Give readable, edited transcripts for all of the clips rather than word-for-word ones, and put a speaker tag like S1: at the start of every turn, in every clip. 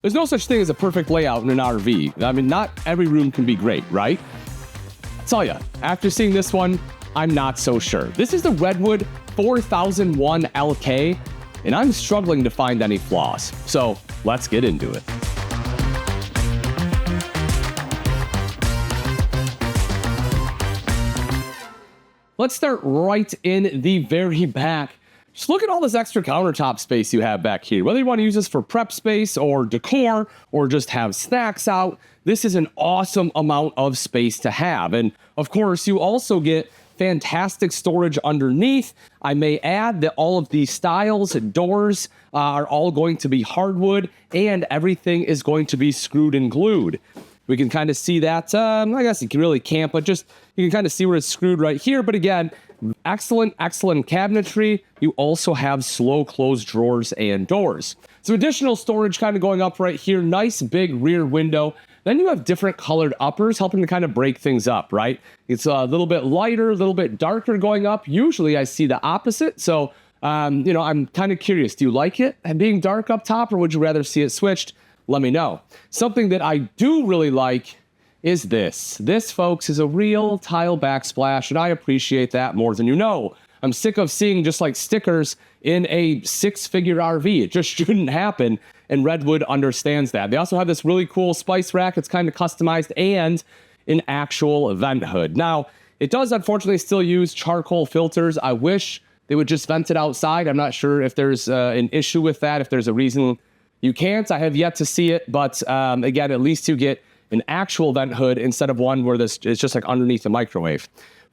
S1: There's no such thing as a perfect layout in an RV. I mean, not every room can be great, right? I'll tell you, after seeing this one, I'm not so sure. This is the Redwood 401LK, and I'm struggling to find any flaws. So let's get into it. Let's start right in the very back. Just look at all this extra countertop space you have back here. Whether you want to use this for prep space or decor or just have snacks out, this is an awesome amount of space to have. And of course, you also get fantastic storage underneath. I may add that all of these styles and doors are all going to be hardwood, and everything is going to be screwed and glued. We can kind of see that, I guess you really can't, but just you can kind of see where it's screwed right here. But again, excellent cabinetry. You also have slow close drawers and doors. So additional storage kind of going up right here. Nice big rear window. Then you have different colored uppers helping to kind of break things up, right? It's a little bit lighter, a little bit darker going up. Usually I see the opposite. So, I'm kind of curious. Do you like it and being dark up top, or would you rather see it switched? Let me know. Something that I do really like is this. This, folks, is a real tile backsplash, and I appreciate that more than you know. I'm sick of seeing just like stickers in a six-figure RV. It just shouldn't happen, and Redwood understands that. They also have this really cool spice rack. It's kind of customized, and an actual vent hood. Now, it does unfortunately still use charcoal filters. I wish they would just vent it outside. I'm not sure if there's an issue with that, if there's a reason you can't. I have yet to see it, but again, at least you get an actual vent hood instead of one where this is just like underneath the microwave.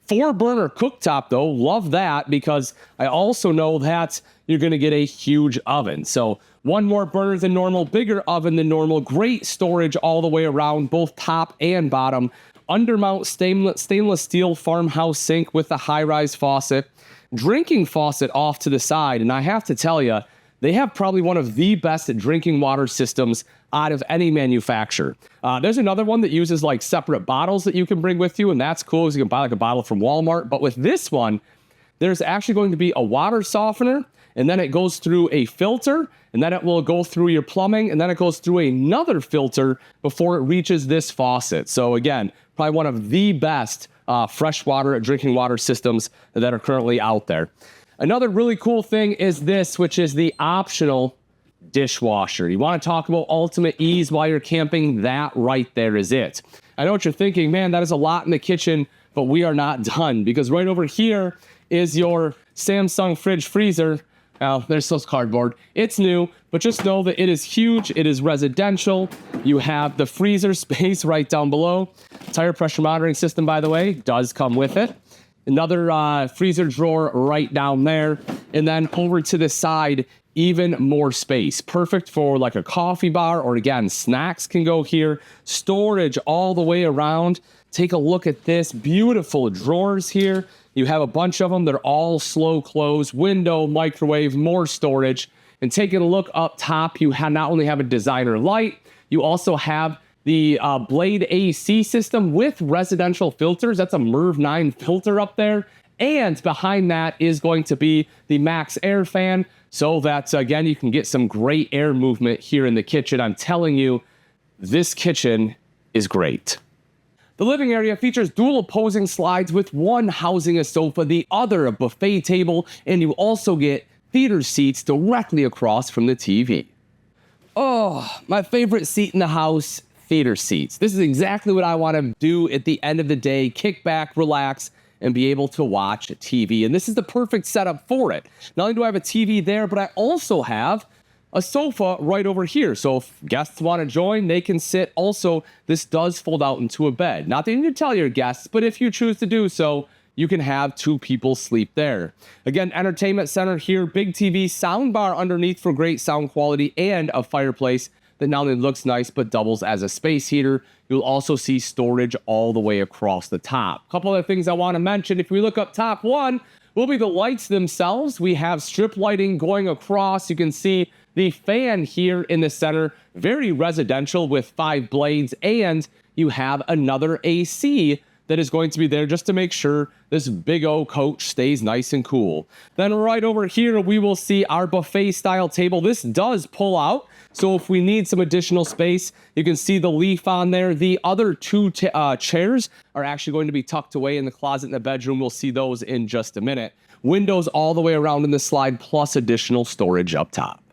S1: 4-burner cooktop, though, love that, because I also know that you're going to get a huge oven. So one more burner than normal, bigger oven than normal, great storage all the way around, both top and bottom. Undermount stainless steel farmhouse sink with a high-rise faucet, drinking faucet off to the side, and I have to tell you, they have probably one of the best drinking water systems out of any manufacturer. There's another one that uses like separate bottles that you can bring with you, and that's cool because you can buy like a bottle from Walmart. But with this one, there's actually going to be a water softener, and then it goes through a filter, and then it will go through your plumbing, and then it goes through another filter before it reaches this faucet. So again, probably one of the best freshwater drinking water systems that are currently out there. Another really cool thing is this, which is the optional dishwasher. You want to talk about ultimate ease while you're camping? That right there is it. I know what you're thinking, man, that is a lot in the kitchen, but we are not done, because right over here is your Samsung fridge freezer. Well, there's those cardboard. It's new, but just know that it is huge. It is residential. You have the freezer space right down below. Tire pressure monitoring system, by the way, does come with it. Another freezer drawer right down there. And then over to the side, even more space. Perfect for like a coffee bar, or again, snacks can go here. Storage all the way around. Take a look at this. Beautiful drawers here. You have a bunch of them. They're all slow close. Window, microwave, more storage. And taking a look up top, you not only have a designer light, you also have the Blade AC system with residential filters. That's a MERV 9 filter up there. And behind that is going to be the Max Air fan, so that, again, you can get some great air movement here in the kitchen. I'm telling you, this kitchen is great. The living area features dual opposing slides, with one housing a sofa, the other a buffet table, and you also get theater seats directly across from the TV. Oh, my favorite seat in the house, theater seats. This is exactly what I want to do at the end of the day. Kick back, relax, and be able to watch TV. And this is the perfect setup for it. Not only do I have a TV there, but I also have a sofa right over here. So if guests want to join, they can sit. Also, this does fold out into a bed. Not that you need to tell your guests, but if you choose to do so, you can have 2 people sleep there. Again, entertainment center here, big TV, soundbar underneath for great sound quality, and a fireplace that not only looks nice, but doubles as a space heater. You'll also see storage all the way across the top. A couple other things I want to mention. If we look up top, one will be the lights themselves. We have strip lighting going across. You can see the fan here in the center, very residential with 5 blades, and you have another AC that is going to be there just to make sure this big O coach stays nice and cool. Then right over here, we will see our buffet style table. This does pull out, so if we need some additional space, you can see the leaf on there. The other two chairs are actually going to be tucked away in the closet in the bedroom. We'll see those in just a minute. Windows all the way around in the slide, plus additional storage up top.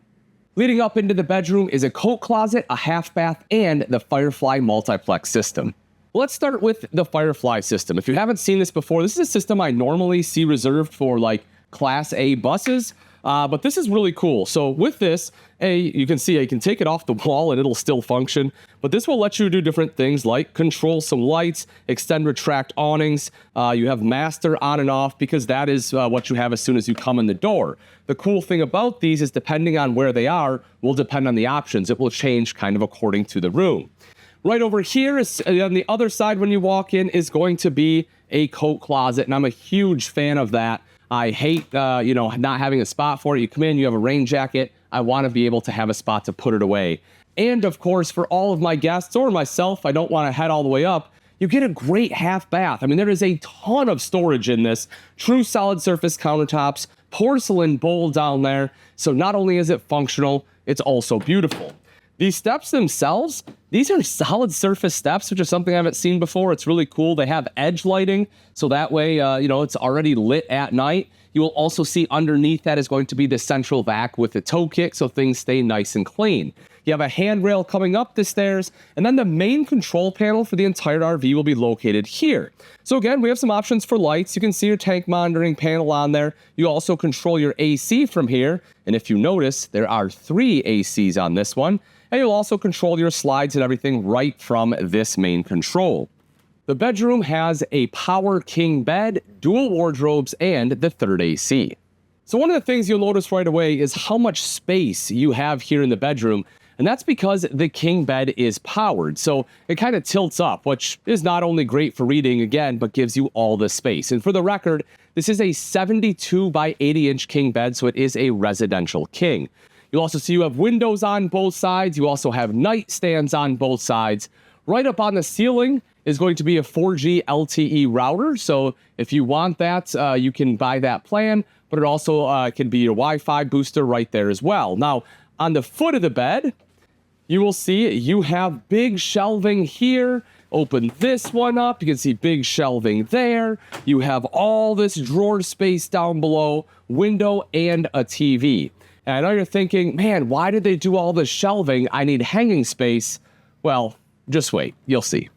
S1: Leading up into the bedroom is a coat closet, a half bath, and the Firefly multiplex system. Let's start with the Firefly system. If you haven't seen this before, this is a system I normally see reserved for like Class A buses, but this is really cool. So with this, you can see you can take it off the wall and it'll still function, but this will let you do different things like control some lights, extend, retract awnings. You have master on and off because that is what you have as soon as you come in the door. The cool thing about these is depending on where they are, will depend on the options. It will change kind of according to the room. Right over here is on the other side when you walk in is going to be a coat closet, and I'm a huge fan of that. I hate, not having a spot for it. You come in, you have a rain jacket. I want to be able to have a spot to put it away. And of course, for all of my guests or myself, I don't want to head all the way up. You get a great half bath. I mean, there is a ton of storage in this. True solid surface countertops, porcelain bowl down there. So not only is it functional, it's also beautiful. These steps themselves, these are solid surface steps, which is something I haven't seen before. It's really cool. They have edge lighting, so that way, it's already lit at night. You will also see underneath that is going to be the central vac with the toe kick, so things stay nice and clean. You have a handrail coming up the stairs, and then the main control panel for the entire RV will be located here. So again, we have some options for lights. You can see your tank monitoring panel on there. You also control your AC from here, and if you notice, there are 3 ACs on this one. And you'll also control your slides and everything right from this main control. The bedroom has a power king bed, dual wardrobes, and the 3rd AC. So one of the things you'll notice right away is how much space you have here in the bedroom, and that's because the king bed is powered. So it kind of tilts up, which is not only great for reading again, but gives you all the space. And for the record, this is a 72 by 80 inch king bed, so it is a residential king. You'll also see you have windows on both sides. You also have nightstands on both sides. Right up on the ceiling is going to be a 4G LTE router. So if you want that, you can buy that plan, but it also can be your Wi-Fi booster right there as well. Now, on the foot of the bed, you will see you have big shelving here. Open this one up. You can see big shelving there. You have all this drawer space down below, window, and a TV. And I know you're thinking, man, why did they do all this shelving? I need hanging space. Well, just wait, you'll see.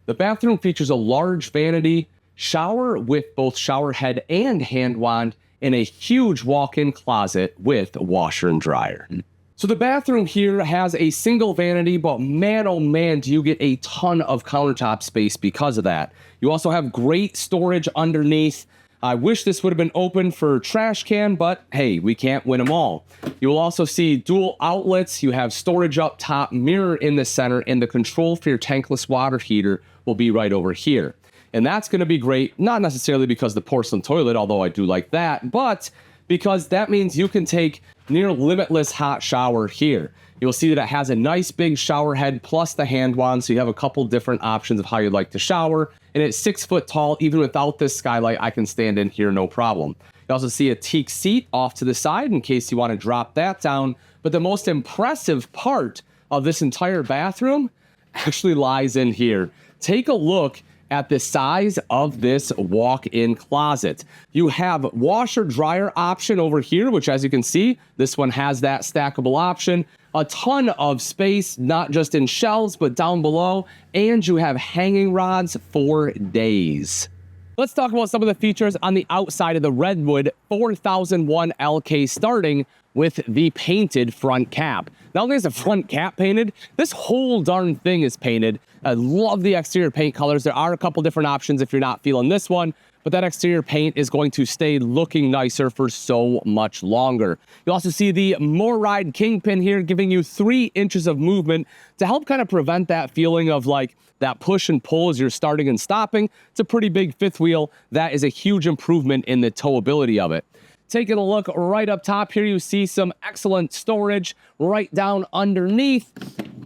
S1: The bathroom features a large vanity, shower with both shower head and hand wand, and a huge walk-in closet with washer and dryer. So the bathroom here has a single vanity, but man, oh man, do you get a ton of countertop space because of that. You also have great storage underneath. I wish this would have been open for trash can, but hey, we can't win them all. You will also see dual outlets. You have storage up top, mirror in the center, and the control for your tankless water heater will be right over here. And that's going to be great, not necessarily because the porcelain toilet, although I do like that, but because that means you can take near limitless hot shower here. You'll see that it has a nice big shower head plus the hand wand, so you have a couple different options of how you'd like to shower. And it's 6 foot tall. Even without this skylight, I can stand in here, no problem. You also see a teak seat off to the side in case you want to drop that down. But the most impressive part of this entire bathroom actually lies in here. Take a look at the size of this walk-in closet. You have washer dryer option over here, which as you can see, this one has that stackable option. A ton of space, not just in shelves, but down below. And you have hanging rods for days. Let's talk about some of the features on the outside of the Redwood 401LK, starting with the painted front cap. Not only is the front cap painted, this whole darn thing is painted. I love the exterior paint colors. There are a couple different options if you're not feeling this one, but that exterior paint is going to stay looking nicer for so much longer. You also see the More Ride Kingpin here, giving you 3 inches of movement to help kind of prevent that feeling of like that push and pull as you're starting and stopping. It's a pretty big fifth wheel. That is a huge improvement in the towability of it. Taking a look right up top here, you see some excellent storage right down underneath.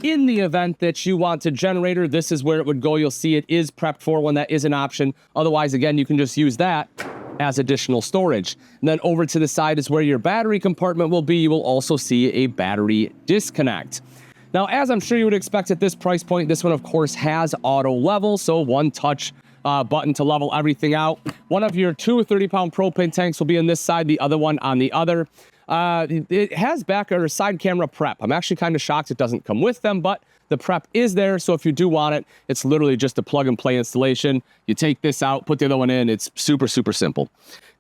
S1: In the event that you want a generator, this is where it would go. You'll see it is prepped for one. That is an option. Otherwise, again, you can just use that as additional storage. And then over to the side is where your battery compartment will be. You will also see a battery disconnect. Now, as I'm sure you would expect at this price point, this one, of course, has auto level. So one touch button to level everything out. One of your two 30-pound propane tanks will be on this side, the other one on the other. It has back or side camera prep. I'm actually kind of shocked it doesn't come with them, but the prep is there. So if you do want it, it's literally just a plug and play installation. You take this out, put the other one in. It's super, super simple.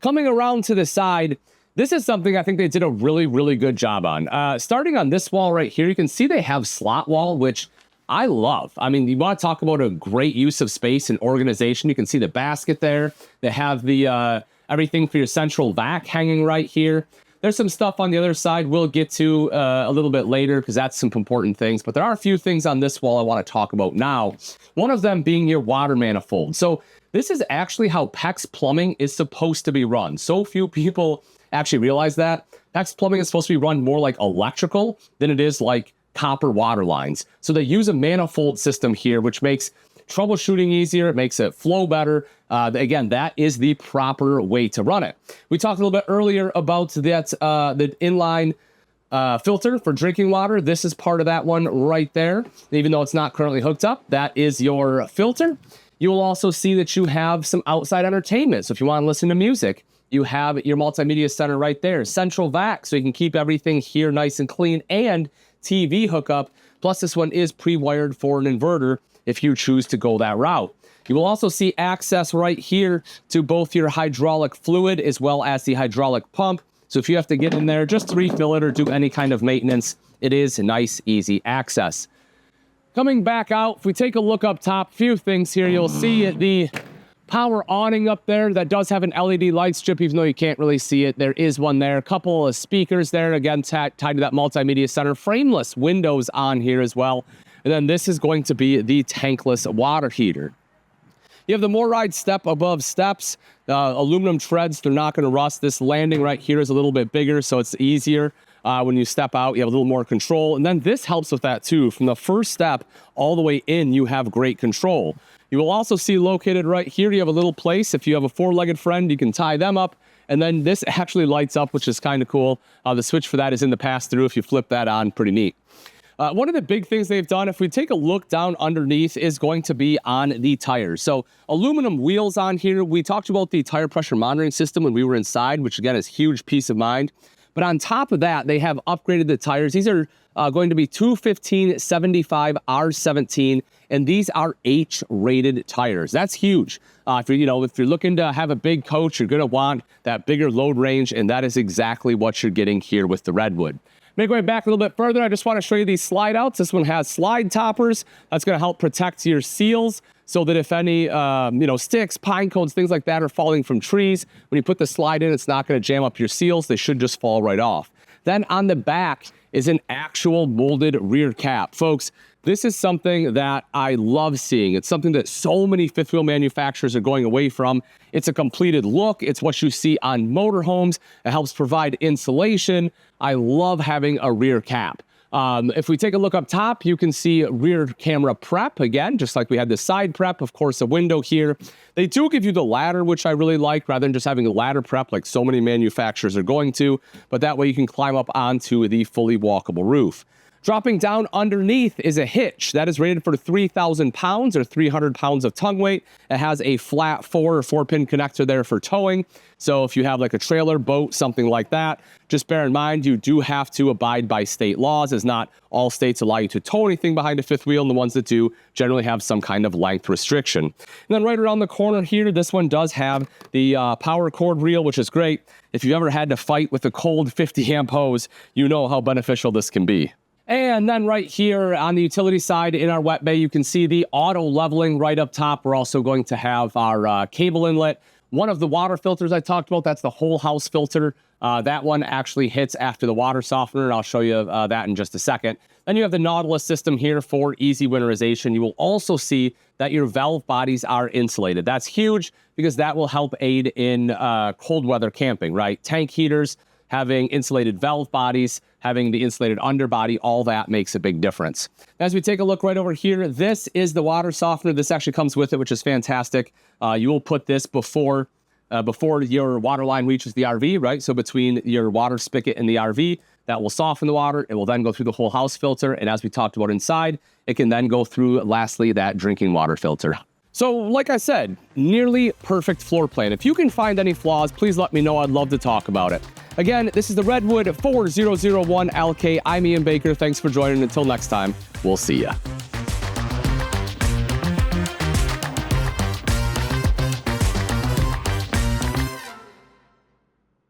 S1: Coming around to the side, this is something I think they did a really, really good job on. Starting on this wall right here, you can see they have slot wall, which I love. I mean, you want to talk about a great use of space and organization. You can see the basket there. They have the everything for your central vac hanging right here. There's some stuff on the other side we'll get to a little bit later because that's some important things. But there are a few things on this wall I want to talk about now. One of them being your water manifold. So this is actually how PEX plumbing is supposed to be run. So few people actually realize that. PEX plumbing is supposed to be run more like electrical than it is like copper water lines. So they use a manifold system here, which makes troubleshooting easier. It makes it flow better. Again, that is the proper way to run it. We talked a little bit earlier about that the inline filter for drinking water. This is part of that one right there. Even though it's not currently hooked up, that is your filter. You will also see that you have some outside entertainment. So if you want to listen to music, you have your multimedia center right there. Central vac, so you can keep everything here nice and clean, and TV hookup. Plus, this one is pre-wired for an inverter if you choose to go that route. You will also see access right here to both your hydraulic fluid as well as the hydraulic pump. So if you have to get in there just to refill it or do any kind of maintenance, it is nice, easy access. Coming back out, if we take a look up top, few things here. You'll see the power awning up there that does have an LED light strip, even though you can't really see it. There is one there. A couple of speakers there, again, tied to that multimedia center. Frameless windows on here as well. And then this is going to be the tankless water heater. You have the MORryde step above steps. Aluminum treads, they're not going to rust. This landing right here is a little bit bigger, so it's easier. When you step out, you have a little more control. And then this helps with that too. From the first step all the way in, you have great control. You will also see located right here, you have a little place. If you have a four-legged friend, you can tie them up. And then this actually lights up, which is kind of cool. The switch for that is in the pass-through. If you flip that on, pretty neat. One of the big things they've done, if we take a look down underneath, is going to be on the tires. So aluminum wheels on here. We talked about the tire pressure monitoring system when we were inside, which again is huge peace of mind. But on top of that, they have upgraded the tires. These are going to be 215/75 R17, and these are H-rated tires. That's huge. If you're looking to have a big coach, you're going to want that bigger load range, and that is exactly what you're getting here with the Redwood. Make way back a little bit further. I just want to show you these slide outs. This one has slide toppers. That's going to help protect your seals so that if any, sticks, pine cones, things like that are falling from trees, when you put the slide in, it's not going to jam up your seals. They should just fall right off. Then on the back is an actual molded rear cap. Folks, this is something that I love seeing. It's something that so many fifth wheel manufacturers are going away from. It's a completed look. It's what you see on motorhomes. It helps provide insulation. I love having a rear cap. If we take a look up top, you can see rear camera prep again, just like we had the side prep, of course, a window here. They do give you the ladder, which I really like, rather than just having a ladder prep like so many manufacturers are going to, but that way you can climb up onto the fully walkable roof. Dropping down underneath is a hitch that is rated for 3,000 pounds or 300 pounds of tongue weight. It has a flat 4 or 4-pin connector there for towing. So if you have like a trailer, boat, something like that, just bear in mind you do have to abide by state laws, as not all states allow you to tow anything behind a fifth wheel, and the ones that do generally have some kind of length restriction. And then right around the corner here, this one does have the power cord reel, which is great. If you've ever had to fight with a cold 50 amp hose, you know how beneficial this can be. And then right here on the utility side in our wet bay, you can see the auto leveling right up top. We're also going to have our cable inlet. One of the water filters I talked about, that's the whole house filter. That one actually hits after the water softener. I'll show you that in just a second. Then you have the Nautilus system here for easy winterization. You will also see that your valve bodies are insulated. That's huge because that will help aid in cold weather camping, right? Tank heaters, having insulated valve bodies, having the insulated underbody, all that makes a big difference. As we take a look right over here, this is the water softener. This actually comes with it, which is fantastic. You will put this before your water line reaches the RV, right? So between your water spigot and the RV, that will soften the water. It will then go through the whole house filter. And as we talked about inside, it can then go through, lastly, that drinking water filter. So like I said, nearly perfect floor plan. If you can find any flaws, please let me know. I'd love to talk about it. Again, this is the Redwood 401LK. I'm Ian Baker. Thanks for joining. Until next time, we'll see ya.